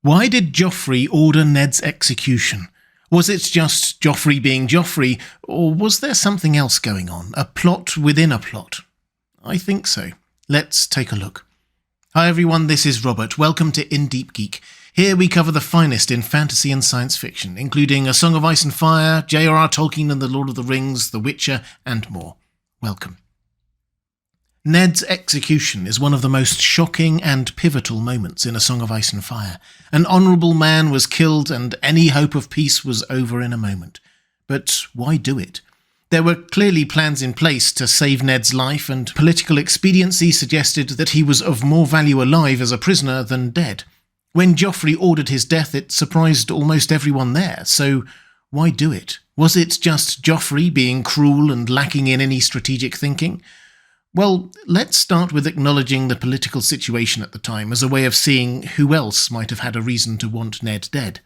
Why did Joffrey order Ned's execution? Was it just Joffrey being Joffrey, or was there something else going on? A plot within a plot? I think so. Let's take a look. Hi everyone, this is Robert. Welcome to Deep Geek. Here we cover the finest in fantasy and science fiction, including A Song of Ice and Fire, J.R.R. Tolkien and the Lord of the Rings, The Witcher, and more. Welcome. Ned's execution is one of the most shocking and pivotal moments in A Song of Ice and Fire. An honourable man was killed and any hope of peace was over in a moment. But why do it? There were clearly plans in place to save Ned's life, and political expediency suggested that he was of more value alive as a prisoner than dead. When Joffrey ordered his death, it surprised almost everyone there, so why do it? Was it just Joffrey being cruel and lacking in any strategic thinking? Well, let's start with acknowledging the political situation at the time as a way of seeing who else might have had a reason to want Ned dead.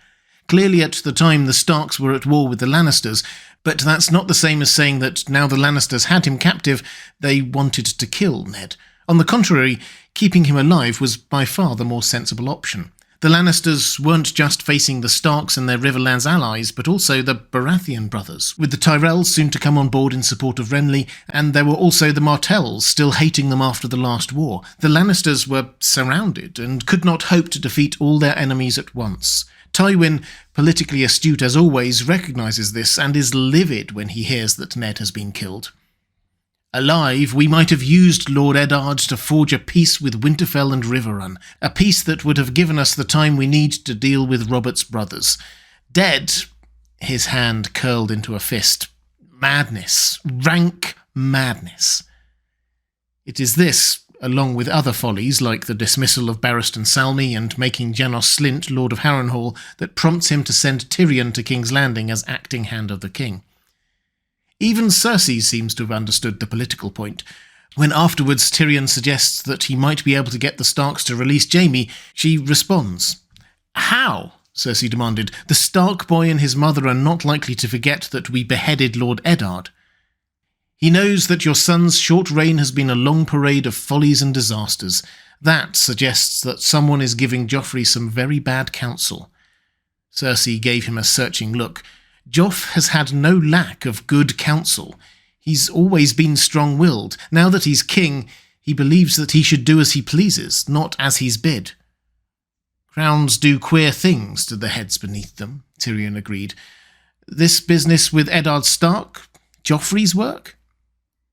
Clearly at the time the Starks were at war with the Lannisters, but that's not the same as saying that now the Lannisters had him captive, they wanted to kill Ned. On the contrary, keeping him alive was by far the more sensible option. The Lannisters weren't just facing the Starks and their Riverlands allies, but also the Baratheon brothers, with the Tyrells soon to come on board in support of Renly, and there were also the Martells, still hating them after the last war. The Lannisters were surrounded, and could not hope to defeat all their enemies at once. Tywin, politically astute as always, recognises this, and is livid when he hears that Ned has been killed. Alive, we might have used Lord Eddard to forge a peace with Winterfell and Riverrun, a peace that would have given us the time we need to deal with Robert's brothers. Dead, his hand curled into a fist. Madness. Rank madness. It is this, along with other follies like the dismissal of Barristan Selmy and making Janos Slynt Lord of Harrenhal, that prompts him to send Tyrion to King's Landing as acting hand of the king. Even Cersei seems to have understood the political point. When afterwards Tyrion suggests that he might be able to get the Starks to release Jaime, she responds. "How?" Cersei demanded. "The Stark boy and his mother are not likely to forget that we beheaded Lord Eddard. He knows that your son's short reign has been a long parade of follies and disasters. That suggests that someone is giving Joffrey some very bad counsel." Cersei gave him a searching look. Joff has had no lack of good counsel. He's always been strong-willed. Now that he's king, he believes that he should do as he pleases, not as he's bid. "Crowns do queer things to the heads beneath them," Tyrion agreed. "This business with Eddard Stark? Joffrey's work?"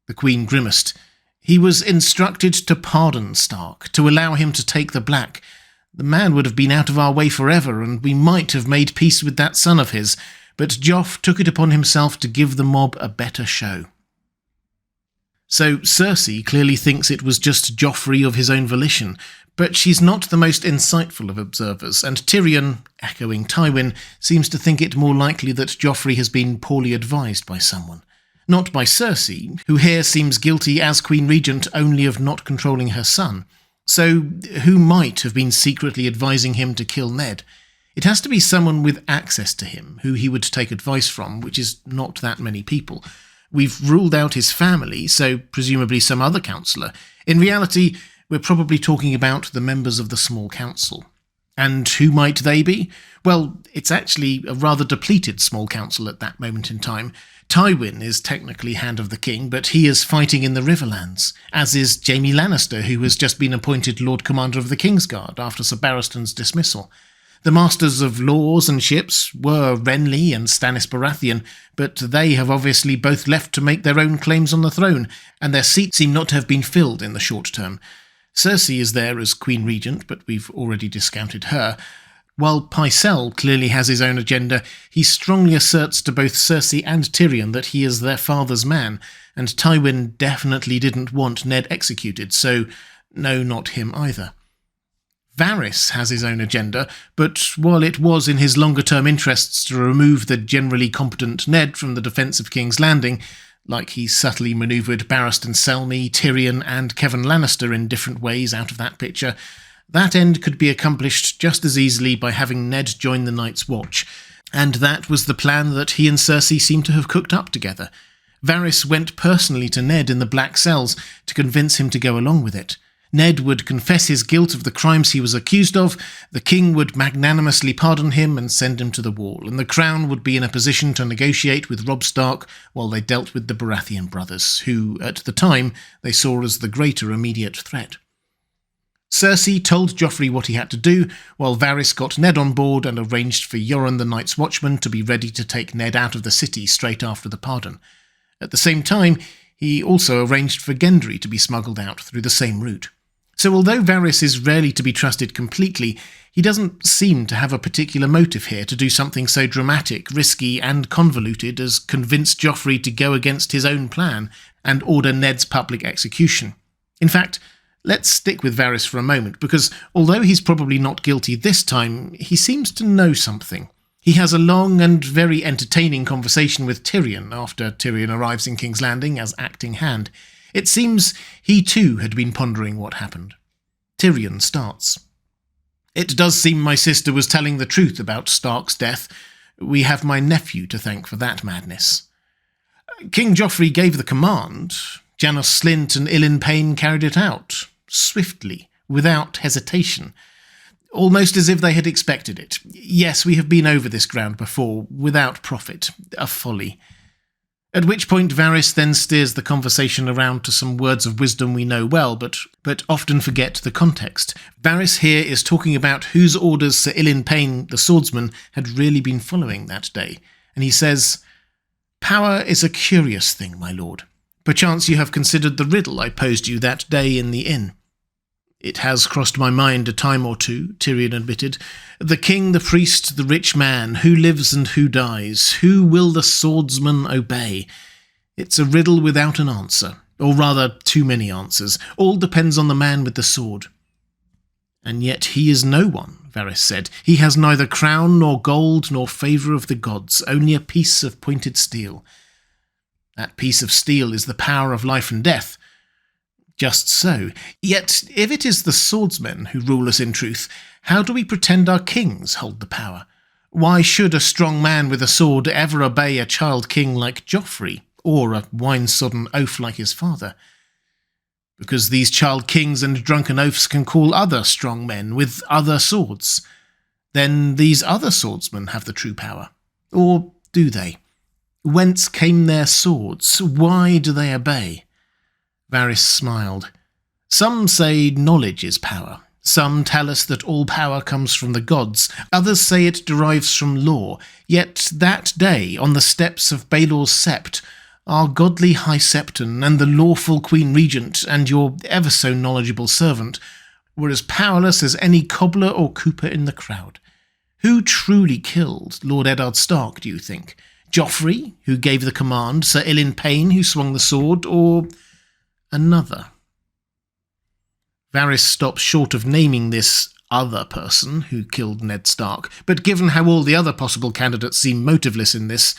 The Queen grimaced. "He was instructed to pardon Stark, to allow him to take the Black. The man would have been out of our way forever, and we might have made peace with that son of his. But Joff took it upon himself to give the mob a better show." So Cersei clearly thinks it was just Joffrey of his own volition, but she's not the most insightful of observers, and Tyrion, echoing Tywin, seems to think it more likely that Joffrey has been poorly advised by someone. Not by Cersei, who here seems guilty as Queen Regent only of not controlling her son. So who might have been secretly advising him to kill Ned? It has to be someone with access to him, who he would take advice from, which is not that many people. We've ruled out his family, so presumably some other councillor. In reality, we're probably talking about the members of the small council. And who might they be? Well, it's actually a rather depleted small council at that moment in time. Tywin is technically Hand of the King, but he is fighting in the Riverlands, as is Jaime Lannister, who has just been appointed Lord Commander of the Kingsguard after Sir Barristan's dismissal. The Masters of Laws and Ships were Renly and Stannis Baratheon, but they have obviously both left to make their own claims on the throne, and their seats seem not to have been filled in the short term. Cersei is there as Queen Regent, but we've already discounted her. While Pycelle clearly has his own agenda, he strongly asserts to both Cersei and Tyrion that he is their father's man, and Tywin definitely didn't want Ned executed, so no, not him either. Varys has his own agenda, but while it was in his longer-term interests to remove the generally competent Ned from the defence of King's Landing, like he subtly manoeuvred Barristan Selmy, Tyrion and Kevan Lannister in different ways out of that picture, that end could be accomplished just as easily by having Ned join the Night's Watch, and that was the plan that he and Cersei seem to have cooked up together. Varys went personally to Ned in the Black Cells to convince him to go along with it. Ned would confess his guilt of the crimes he was accused of, the king would magnanimously pardon him and send him to the wall, and the crown would be in a position to negotiate with Robb Stark while they dealt with the Baratheon brothers, who, at the time, they saw as the greater immediate threat. Cersei told Joffrey what he had to do, while Varys got Ned on board and arranged for Yoren the Night's Watchman to be ready to take Ned out of the city straight after the pardon. At the same time, he also arranged for Gendry to be smuggled out through the same route. So although Varys is rarely to be trusted completely, he doesn't seem to have a particular motive here to do something so dramatic, risky, and convoluted as convince Joffrey to go against his own plan and order Ned's public execution. In fact, let's stick with Varys for a moment, because although he's probably not guilty this time, he seems to know something. He has a long and very entertaining conversation with Tyrion after Tyrion arrives in King's Landing as acting hand. It seems he too had been pondering what happened. Tyrion starts. "It does seem my sister was telling the truth about Stark's death. We have my nephew to thank for that madness. King Joffrey gave the command. Janos Slynt and Ilyn Payne carried it out, swiftly, without hesitation. Almost as if they had expected it. Yes, we have been over this ground before, without profit. A folly." At which point Varys then steers the conversation around to some words of wisdom we know well, but often forget the context. Varys here is talking about whose orders Sir Ilyn Payne, the swordsman, had really been following that day, and he says, "Power is a curious thing, my lord. Perchance you have considered the riddle I posed you that day in the inn." "It has crossed my mind a time or two," Tyrion admitted. "The king, the priest, the rich man, who lives and who dies, who will the swordsman obey? It's a riddle without an answer, or rather too many answers. All depends on the man with the sword." "And yet he is no one," Varys said. "He has neither crown nor gold nor favour of the gods, only a piece of pointed steel. That piece of steel is the power of life and death." "Just so. Yet, if it is the swordsmen who rule us in truth, how do we pretend our kings hold the power? Why should a strong man with a sword ever obey a child king like Joffrey, or a wine-sodden oaf like his father? Because these child kings and drunken oafs can call other strong men with other swords. Then these other swordsmen have the true power. Or do they? Whence came their swords? Why do they obey?" Varys smiled. "Some say knowledge is power. Some tell us that all power comes from the gods. Others say it derives from law. Yet that day, on the steps of Baelor's Sept, our godly High Septon and the lawful Queen Regent and your ever-so-knowledgeable servant were as powerless as any cobbler or cooper in the crowd. Who truly killed Lord Eddard Stark, do you think? Joffrey, who gave the command, Sir Ilyn Payne, who swung the sword, or another?" Varys stops short of naming this other person who killed Ned Stark, but given how all the other possible candidates seem motiveless in this,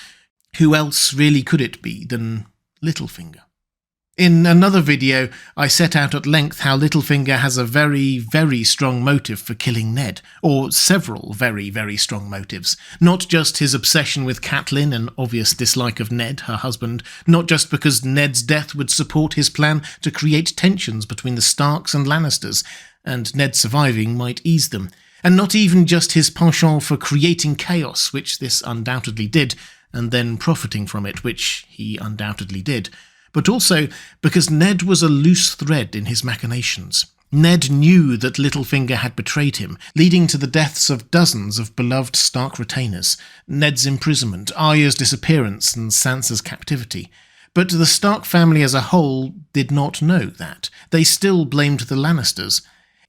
who else really could it be than Littlefinger? In another video, I set out at length how Littlefinger has a very, very strong motive for killing Ned, or several very, very strong motives. Not just his obsession with Catelyn and obvious dislike of Ned, her husband, not just because Ned's death would support his plan to create tensions between the Starks and Lannisters, and Ned surviving might ease them, and not even just his penchant for creating chaos, which this undoubtedly did, and then profiting from it, which he undoubtedly did, but also because Ned was a loose thread in his machinations. Ned knew that Littlefinger had betrayed him, leading to the deaths of dozens of beloved Stark retainers, Ned's imprisonment, Arya's disappearance, and Sansa's captivity. But the Stark family as a whole did not know that. They still blamed the Lannisters.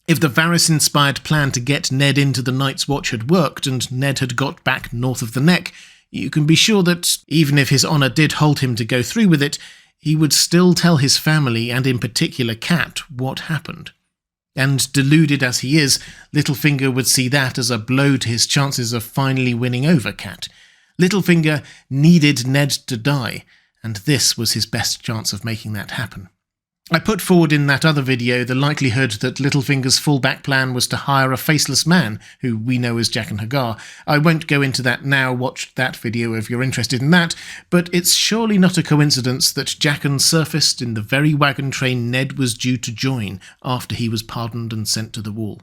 If the Varys-inspired plan to get Ned into the Night's Watch had worked, and Ned had got back north of the Neck, you can be sure that, even if his honour did hold him to go through with it, he would still tell his family, and in particular Cat, what happened. And deluded as he is, Littlefinger would see that as a blow to his chances of finally winning over Cat. Littlefinger needed Ned to die, and this was his best chance of making that happen. I put forward in that other video the likelihood that Littlefinger's fallback plan was to hire a faceless man, who we know as Jaqen H'ghar. I won't go into that now, watch that video if you're interested in that, but it's surely not a coincidence that Jaqen surfaced in the very wagon train Ned was due to join after he was pardoned and sent to the wall.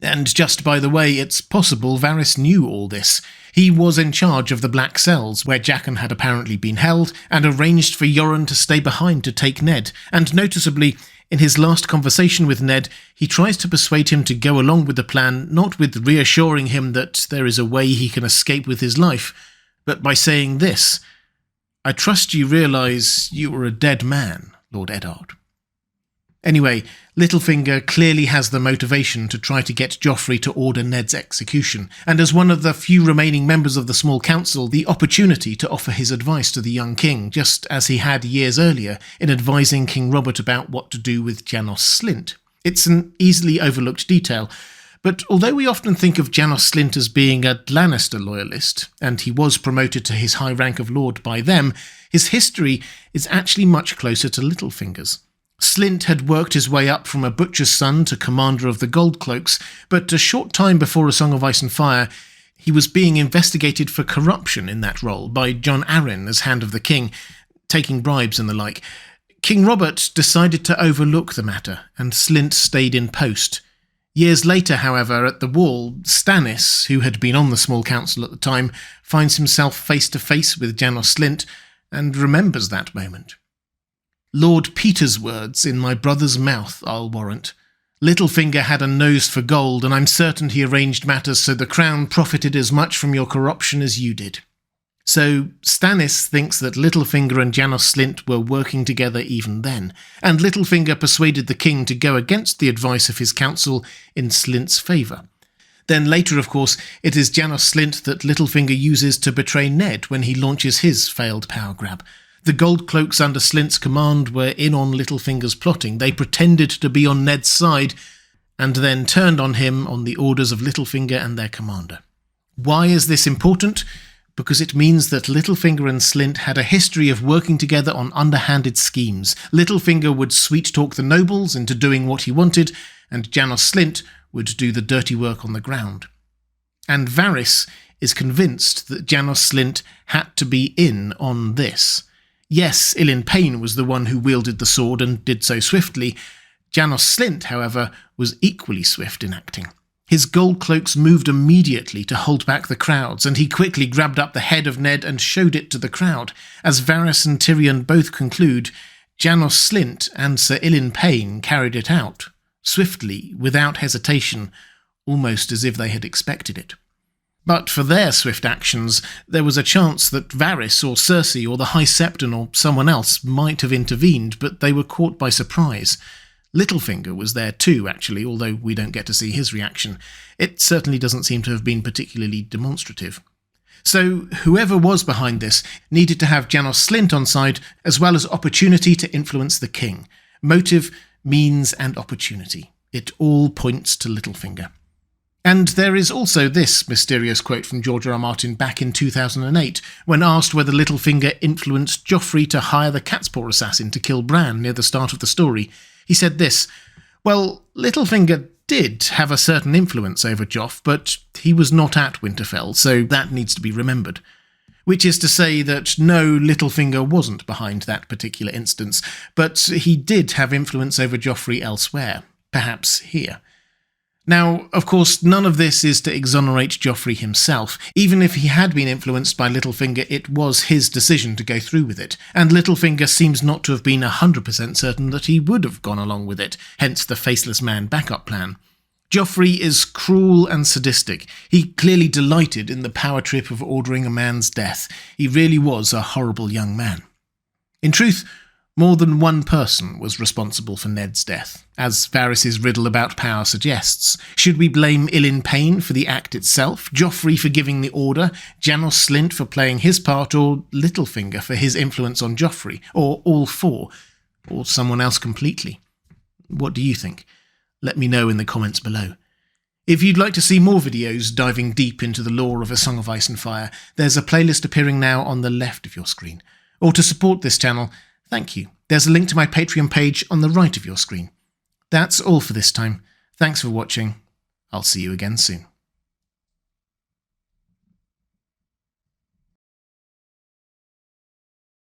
And just by the way, it's possible Varys knew all this. He was in charge of the Black Cells, where Jaqen had apparently been held, and arranged for Yoren to stay behind to take Ned. And noticeably, in his last conversation with Ned, he tries to persuade him to go along with the plan, not with reassuring him that there is a way he can escape with his life, but by saying this: "I trust you realise you were a dead man, Lord Eddard." Anyway, Littlefinger clearly has the motivation to try to get Joffrey to order Ned's execution, and as one of the few remaining members of the small council, the opportunity to offer his advice to the young king, just as he had years earlier in advising King Robert about what to do with Janos Slynt. It's an easily overlooked detail, but although we often think of Janos Slynt as being a Lannister loyalist, and he was promoted to his high rank of lord by them, his history is actually much closer to Littlefinger's. Slynt had worked his way up from a butcher's son to commander of the Goldcloaks, but a short time before A Song of Ice and Fire, he was being investigated for corruption in that role by Jon Arryn as Hand of the King, taking bribes and the like. King Robert decided to overlook the matter, and Slynt stayed in post. Years later, however, at the Wall, Stannis, who had been on the small council at the time, finds himself face to face with Janos Slynt and remembers that moment. Lord Peter's words in my brother's mouth, I'll warrant. Littlefinger had a nose for gold, and I'm certain he arranged matters so the crown profited as much from your corruption as you did. So Stannis thinks that Littlefinger and Janos Slynt were working together even then, and Littlefinger persuaded the king to go against the advice of his council in Slynt's favour. Then later, of course, it is Janos Slynt that Littlefinger uses to betray Ned when he launches his failed power grab. The Goldcloaks under Slynt's command were in on Littlefinger's plotting. They pretended to be on Ned's side, and then turned on him on the orders of Littlefinger and their commander. Why is this important? Because it means that Littlefinger and Slynt had a history of working together on underhanded schemes. Littlefinger would sweet-talk the nobles into doing what he wanted, and Janos Slynt would do the dirty work on the ground. And Varys is convinced that Janos Slynt had to be in on this. Yes, Ilyn Payne was the one who wielded the sword and did so swiftly. Janos Slynt, however, was equally swift in acting. His Goldcloaks moved immediately to hold back the crowds, and he quickly grabbed up the head of Ned and showed it to the crowd. As Varys and Tyrion both conclude, Janos Slynt and Sir Ilyn Payne carried it out, swiftly, without hesitation, almost as if they had expected it. But for their swift actions, there was a chance that Varys or Cersei or the High Septon or someone else might have intervened, but they were caught by surprise. Littlefinger was there too, actually, although we don't get to see his reaction. It certainly doesn't seem to have been particularly demonstrative. So whoever was behind this needed to have Janos Slynt on side, as well as opportunity to influence the king. Motive, means and opportunity. It all points to Littlefinger. And there is also this mysterious quote from George R.R. Martin back in 2008, when asked whether Littlefinger influenced Joffrey to hire the cat's paw assassin to kill Bran near the start of the story. He said this: "Well, Littlefinger did have a certain influence over Joff, but he was not at Winterfell, so that needs to be remembered." Which is to say that no, Littlefinger wasn't behind that particular instance, but he did have influence over Joffrey elsewhere, perhaps here. Now, of course, none of this is to exonerate Joffrey himself. Even if he had been influenced by Littlefinger, it was his decision to go through with it, and Littlefinger seems not to have been 100% certain that he would have gone along with it, hence the Faceless Man backup plan. Joffrey is cruel and sadistic. He clearly delighted in the power trip of ordering a man's death. He really was a horrible young man. In truth, more than one person was responsible for Ned's death, as Varys' riddle about power suggests. Should we blame Ilyn Payne for the act itself, Joffrey for giving the order, Janos Slynt for playing his part, or Littlefinger for his influence on Joffrey, or all four, or someone else completely? What do you think? Let me know in the comments below. If you'd like to see more videos diving deep into the lore of A Song of Ice and Fire, there's a playlist appearing now on the left of your screen. Or to support this channel, thank you. There's a link to my Patreon page on the right of your screen. That's all for this time. Thanks for watching. I'll see you again soon.